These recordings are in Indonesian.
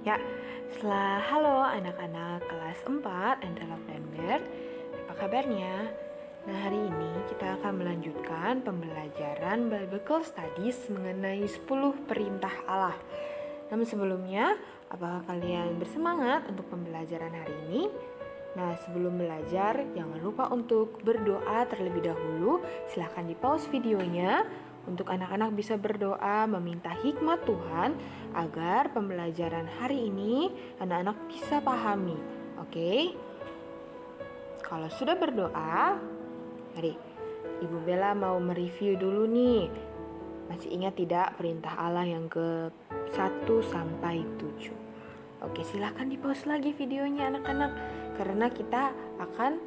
Ya, setelah halo anak-anak kelas 4 Andra November, apa kabarnya? Nah, hari ini kita akan melanjutkan pembelajaran Bible Studies mengenai 10 perintah Allah. Namun sebelumnya, apakah kalian bersemangat untuk pembelajaran hari ini? Nah, sebelum belajar, jangan lupa untuk berdoa terlebih dahulu. Silahkan di pause videonya untuk anak-anak bisa berdoa meminta hikmat Tuhan agar pembelajaran hari ini anak-anak bisa pahami. Oke? Kalau sudah berdoa, mari Ibu Bella mau mereview dulu nih. Masih ingat tidak perintah Allah yang ke 1 sampai 7? Oke, silahkan di pause lagi videonya anak-anak, karena kita akan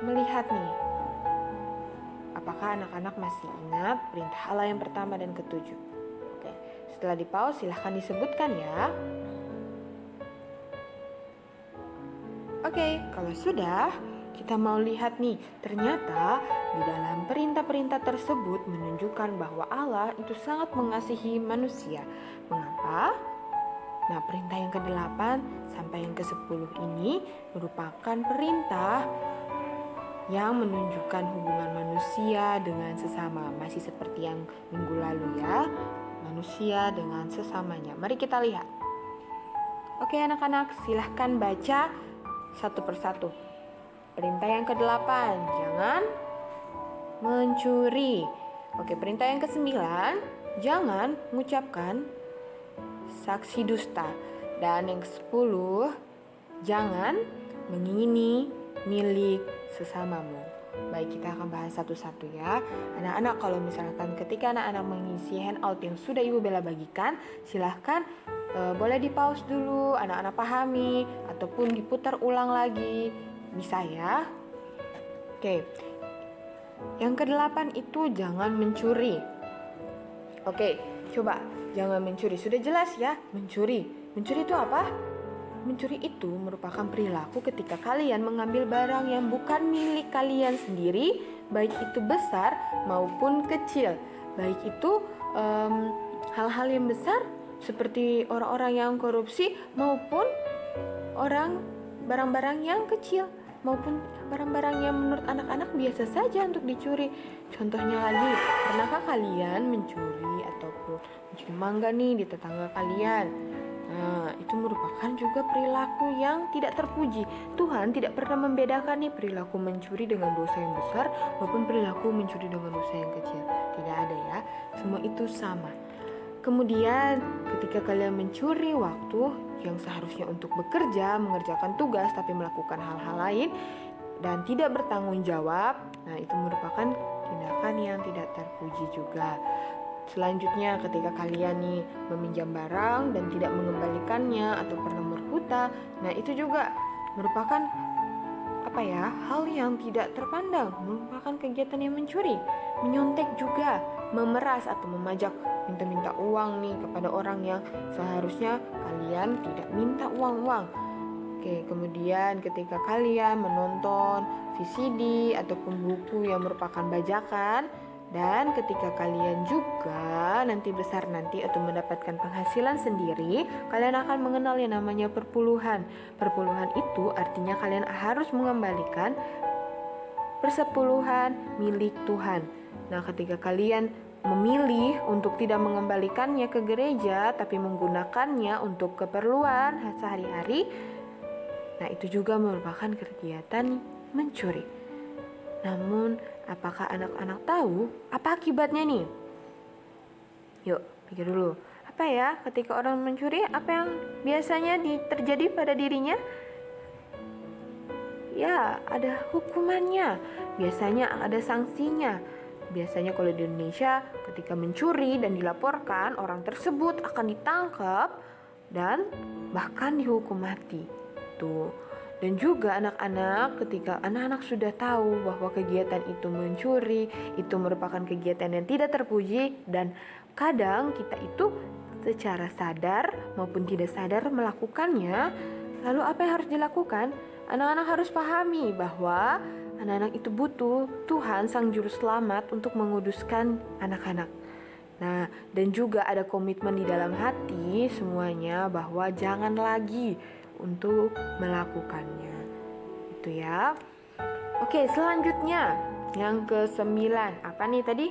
melihat nih apakah anak-anak masih ingat perintah Allah yang pertama dan ketujuh. Oke, setelah di pause silahkan disebutkan ya. Oke, kalau sudah, kita mau lihat nih, ternyata di dalam perintah-perintah tersebut menunjukkan bahwa Allah itu sangat mengasihi manusia. Mengapa? Nah, perintah yang ke-8 sampai yang ke-10 ini merupakan perintah yang menunjukkan hubungan manusia dengan sesama. Masih seperti yang minggu lalu ya, manusia dengan sesamanya. Mari kita lihat. Oke anak-anak, silahkan baca satu persatu. Perintah yang ke-8, jangan mencuri. Oke, perintah yang ke-9, jangan mengucapkan saksi dusta. Dan yang ke-10, jangan mengingini milik sesamamu. Baik, kita akan bahas satu-satu ya. Anak-anak, kalau misalkan ketika anak-anak mengisi handout yang sudah Ibu Bella bagikan, silahkan boleh di pause dulu, anak-anak pahami, ataupun diputar ulang lagi. Bisa ya? Oke. Yang ke-8 itu jangan mencuri. Oke, coba jangan mencuri. Sudah jelas ya, mencuri. Mencuri itu apa? Mencuri itu merupakan perilaku ketika kalian mengambil barang yang bukan milik kalian sendiri, baik itu besar maupun kecil. Baik itu hal-hal yang besar seperti orang-orang yang korupsi, maupun barang-barang yang kecil, maupun barang-barang yang menurut anak-anak biasa saja untuk dicuri. Contohnya lagi, pernahkah kalian mencuri ataupun mencuri mangga nih di tetangga kalian? Nah, itu merupakan juga perilaku yang tidak terpuji. Tuhan tidak pernah membedakan nih perilaku mencuri dengan dosa yang besar maupun perilaku mencuri dengan dosa yang kecil. Tidak ada ya, semua itu sama. Kemudian ketika kalian mencuri waktu yang seharusnya untuk bekerja, mengerjakan tugas, tapi melakukan hal-hal lain dan tidak bertanggung jawab, nah itu merupakan tindakan yang tidak terpuji juga. Selanjutnya ketika kalian nih meminjam barang dan tidak mengembalikannya atau pernah berhutang, nah itu juga merupakan hal yang tidak terpandang, merupakan kegiatan yang mencuri. Menyontek juga, memeras atau memajak, minta uang nih kepada orang yang seharusnya kalian tidak minta uang. Oke, kemudian ketika kalian menonton VCD ataupun buku yang merupakan bajakan, dan ketika kalian juga nanti besar atau mendapatkan penghasilan sendiri, kalian akan mengenal yang namanya perpuluhan. Perpuluhan itu artinya kalian harus mengembalikan persepuluhan milik Tuhan. Nah, ketika kalian memilih untuk tidak mengembalikannya ke gereja, tapi menggunakannya untuk keperluan sehari-hari, nah itu juga merupakan kegiatan mencuri. Namun, apakah anak-anak tahu apa akibatnya nih? Yuk, pikir dulu. Apa ya ketika orang mencuri, apa yang biasanya terjadi pada dirinya? Ya, ada hukumannya. Biasanya ada sanksinya. Biasanya kalau di Indonesia, ketika mencuri dan dilaporkan, orang tersebut akan ditangkap dan bahkan dihukum mati. Tuh. Dan juga anak-anak, ketika anak-anak sudah tahu bahwa kegiatan itu mencuri, itu merupakan kegiatan yang tidak terpuji, dan kadang kita itu secara sadar maupun tidak sadar melakukannya, lalu apa yang harus dilakukan? Anak-anak harus pahami bahwa anak-anak itu butuh Tuhan Sang Juru Selamat untuk menguduskan anak-anak. Nah, dan juga ada komitmen di dalam hati semuanya bahwa jangan lagi untuk melakukannya. Itu ya. Oke, selanjutnya yang ke-9. Apa nih tadi?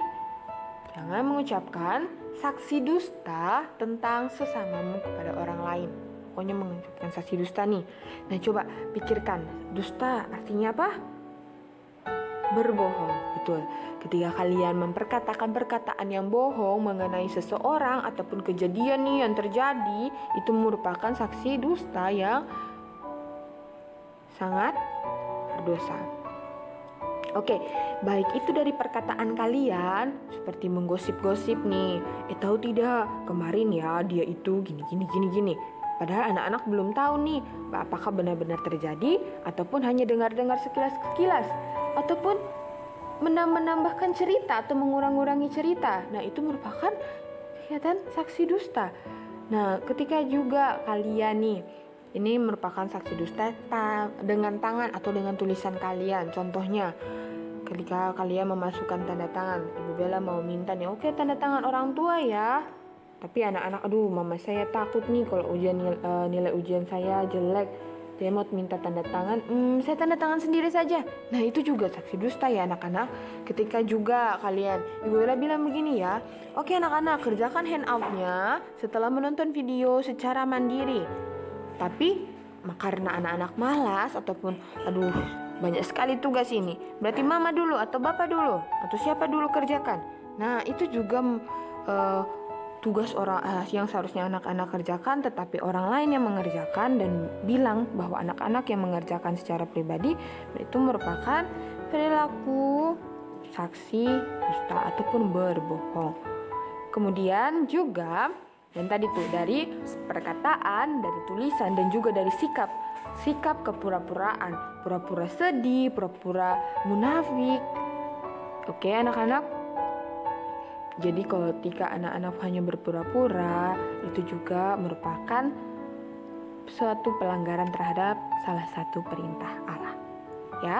Jangan mengucapkan saksi dusta tentang sesamamu kepada orang lain. Pokoknya mengucapkan saksi dusta nih. Nah, coba pikirkan, dusta artinya apa? Berbohong, betul. Ketika kalian memperkatakan perkataan yang bohong mengenai seseorang ataupun kejadian nih yang terjadi, itu merupakan saksi dusta yang sangat berdosa. Oke, baik itu dari perkataan kalian seperti menggosip-gosip nih. Tahu tidak, kemarin ya dia itu gini. Padahal anak-anak belum tahu nih apakah benar-benar terjadi ataupun hanya dengar-dengar sekilas-sekilas ataupun menambahkan cerita atau mengurangi cerita. Nah, itu merupakan kegiatan saksi dusta. Nah, ketika juga kalian nih, ini merupakan saksi dusta dengan tangan atau dengan tulisan kalian. Contohnya, ketika kalian memasukkan tanda tangan, Ibu Bella mau minta nih, oke, tanda tangan orang tua ya. Tapi anak-anak, aduh mama saya takut nih kalau nilai ujian saya jelek. Dia mau minta tanda tangan, saya tanda tangan sendiri saja. Nah, itu juga saksi dusta ya anak-anak. Ketika juga kalian, Ibu Bella bilang begini ya, oke anak-anak, kerjakan handout-nya setelah menonton video secara mandiri. Tapi karena anak-anak malas ataupun aduh banyak sekali tugas ini, berarti mama dulu atau bapak dulu atau siapa dulu kerjakan. Nah, itu juga tugas orang yang seharusnya anak-anak kerjakan, tetapi orang lain yang mengerjakan dan bilang bahwa anak-anak yang mengerjakan secara pribadi, itu merupakan perilaku saksi dusta ataupun berbohong. Kemudian juga dan tadi tuh dari perkataan, dari tulisan dan juga dari sikap kepura-puraan, pura-pura sedih, pura-pura munafik. Oke anak-anak. Jadi ketika anak-anak hanya berpura-pura, itu juga merupakan suatu pelanggaran terhadap salah satu perintah Allah. Ya.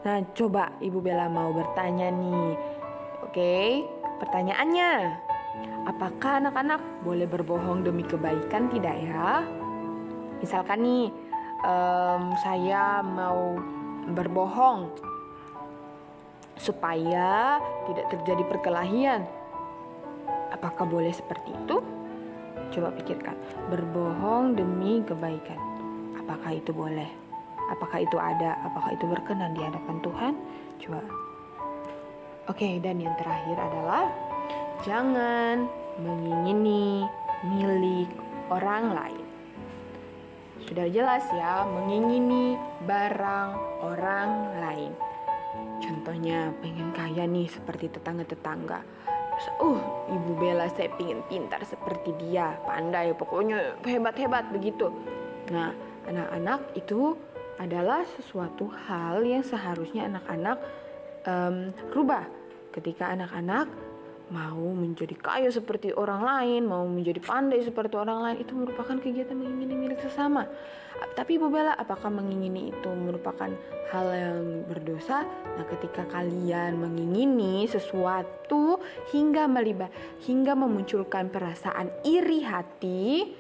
Nah, coba Ibu Bella mau bertanya nih. Oke, pertanyaannya, apakah anak-anak boleh berbohong demi kebaikan tidak ya? Misalkan nih, saya mau berbohong supaya tidak terjadi perkelahian. Apakah boleh seperti itu? Coba pikirkan, berbohong demi kebaikan. Apakah itu boleh? Apakah itu ada? Apakah itu berkenan di hadapan Tuhan? Coba. Oke, dan yang terakhir adalah jangan mengingini milik orang lain. Sudah jelas ya, mengingini barang orang lain. Contohnya pengen kaya nih seperti tetangga-tetangga. Terus, Ibu Bella saya pengen pintar seperti dia, pandai, pokoknya hebat-hebat begitu. Nah, anak-anak itu adalah sesuatu hal yang seharusnya anak-anak rubah. Ketika anak-anak mau menjadi kaya seperti orang lain, mau menjadi pandai seperti orang lain, itu merupakan kegiatan mengingini milik sesama. Tapi Ibu Bella, apakah mengingini itu merupakan hal yang berdosa? Nah, ketika kalian mengingini sesuatu hingga memunculkan perasaan iri hati,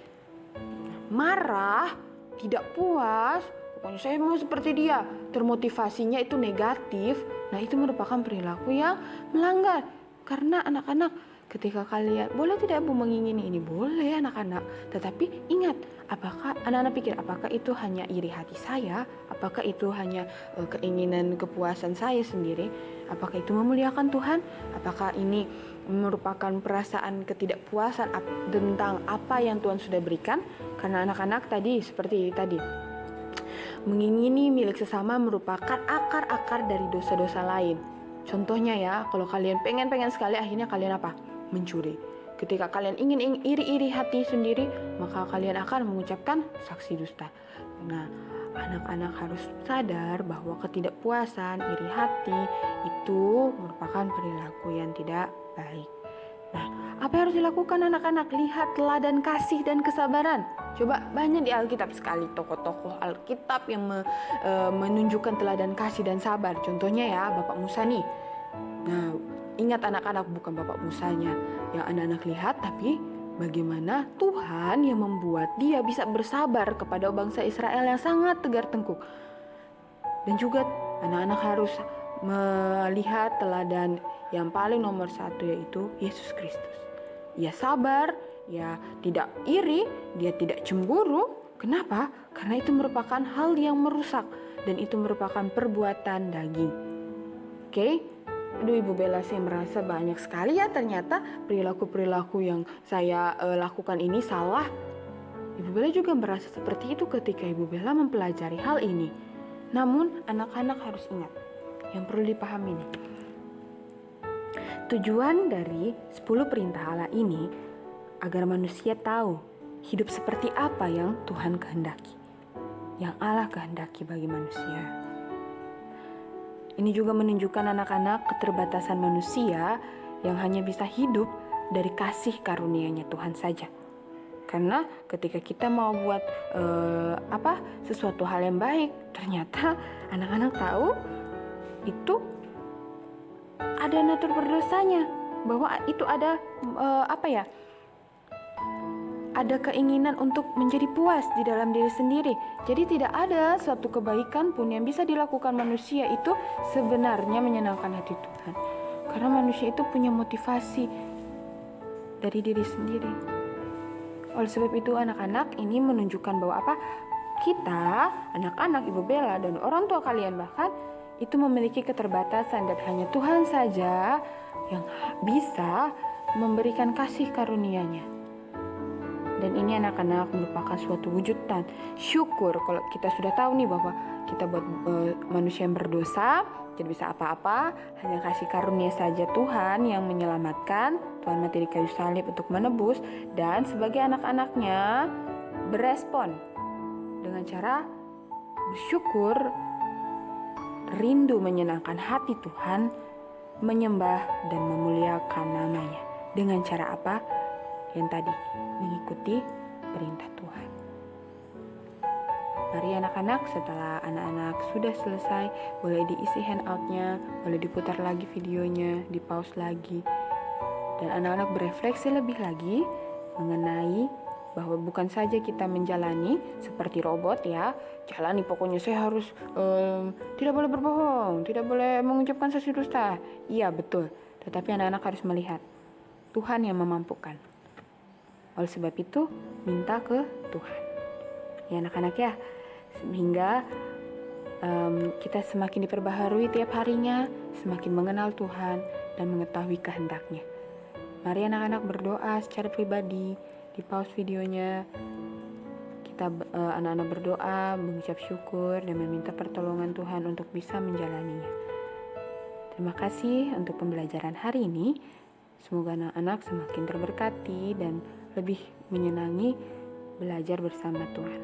marah, tidak puas, pokoknya saya mau seperti dia, termotivasinya itu negatif. Nah, itu merupakan perilaku yang melanggar. Karena anak-anak, ketika kalian boleh tidak Bu mengingini ini? Boleh anak-anak. Tetapi ingat, apakah anak-anak pikir apakah itu hanya iri hati saya? Apakah itu hanya keinginan kepuasan saya sendiri? Apakah itu memuliakan Tuhan? Apakah ini merupakan perasaan ketidakpuasan tentang apa yang Tuhan sudah berikan? Karena anak-anak tadi seperti tadi, mengingini milik sesama merupakan akar-akar dari dosa-dosa lain. Contohnya ya, kalau kalian pengen sekali, akhirnya kalian apa? Mencuri. Ketika kalian ingin iri-iri hati sendiri, maka kalian akan mengucapkan saksi dusta. Nah, anak-anak harus sadar bahwa ketidakpuasan, iri hati itu merupakan perilaku yang tidak baik. Nah, apa yang harus dilakukan anak-anak? Lihat teladan kasih dan kesabaran. Coba banyak di Alkitab sekali tokoh-tokoh Alkitab yang menunjukkan teladan kasih dan sabar. Contohnya ya Bapak Musa nih. Nah, Ingat anak-anak, bukan bapak Musanya yang anak-anak lihat, tapi bagaimana Tuhan yang membuat dia bisa bersabar kepada bangsa Israel yang sangat tegar tengkuk. Dan juga anak-anak harus melihat teladan yang paling nomor satu, yaitu Yesus Kristus. Ia sabar, ia tidak iri, dia tidak cemburu. Kenapa? Karena itu merupakan hal yang merusak dan itu merupakan perbuatan daging. Oke? Aduh, Ibu Bella, saya merasa banyak sekali ya ternyata perilaku-perilaku yang saya lakukan ini salah. Ibu Bella juga merasa seperti itu ketika Ibu Bella mempelajari hal ini. Namun anak-anak harus ingat yang perlu dipahami nih. Tujuan dari 10 perintah Allah ini agar manusia tahu hidup seperti apa yang Tuhan kehendaki, yang Allah kehendaki bagi manusia. Ini juga menunjukkan anak-anak keterbatasan manusia yang hanya bisa hidup dari kasih karunia-Nya Tuhan saja. Karena ketika kita mau buat sesuatu hal yang baik, ternyata anak-anak tahu itu ada natur berdosanya, bahwa itu ada ada keinginan untuk menjadi puas di dalam diri sendiri. Jadi tidak ada suatu kebaikan pun yang bisa dilakukan manusia itu sebenarnya menyenangkan hati Tuhan. Karena manusia itu punya motivasi dari diri sendiri. Oleh sebab itu anak-anak ini menunjukkan bahwa kita, anak-anak Ibu Bella dan orang tua kalian bahkan itu memiliki keterbatasan dan hanya Tuhan saja yang bisa memberikan kasih karunia-Nya. Dan ini anak-anak merupakan suatu wujudan syukur kalau kita sudah tahu nih bahwa kita buat manusia yang berdosa, tidak bisa apa-apa, hanya kasih karunia saja Tuhan yang menyelamatkan. Tuhan mati di kayu salib untuk menebus, dan sebagai anak-anaknya berespon dengan cara bersyukur, rindu menyenangkan hati Tuhan, menyembah dan memuliakan namanya. Dengan cara apa? Yang tadi, mengikuti perintah Tuhan. Mari anak-anak, setelah anak-anak sudah selesai, boleh diisi handout-nya, boleh diputar lagi videonya, di pause lagi. Dan anak-anak berefleksi lebih lagi mengenai bahwa bukan saja kita menjalani seperti robot ya, jalani pokoknya saya harus tidak boleh berbohong, tidak boleh mengucapkan sesuatu dusta. Iya betul, tetapi anak-anak harus melihat Tuhan yang memampukan. Oleh sebab itu, minta ke Tuhan. Ya anak-anak ya, sehingga kita semakin diperbaharui tiap harinya, semakin mengenal Tuhan dan mengetahui kehendak-Nya. Mari anak-anak berdoa secara pribadi, di pause videonya. Kita anak-anak berdoa, mengucap syukur dan meminta pertolongan Tuhan untuk bisa menjalaninya. Terima kasih untuk pembelajaran hari ini. Semoga anak-anak semakin terberkati dan lebih menyenangi belajar bersama Tuhan.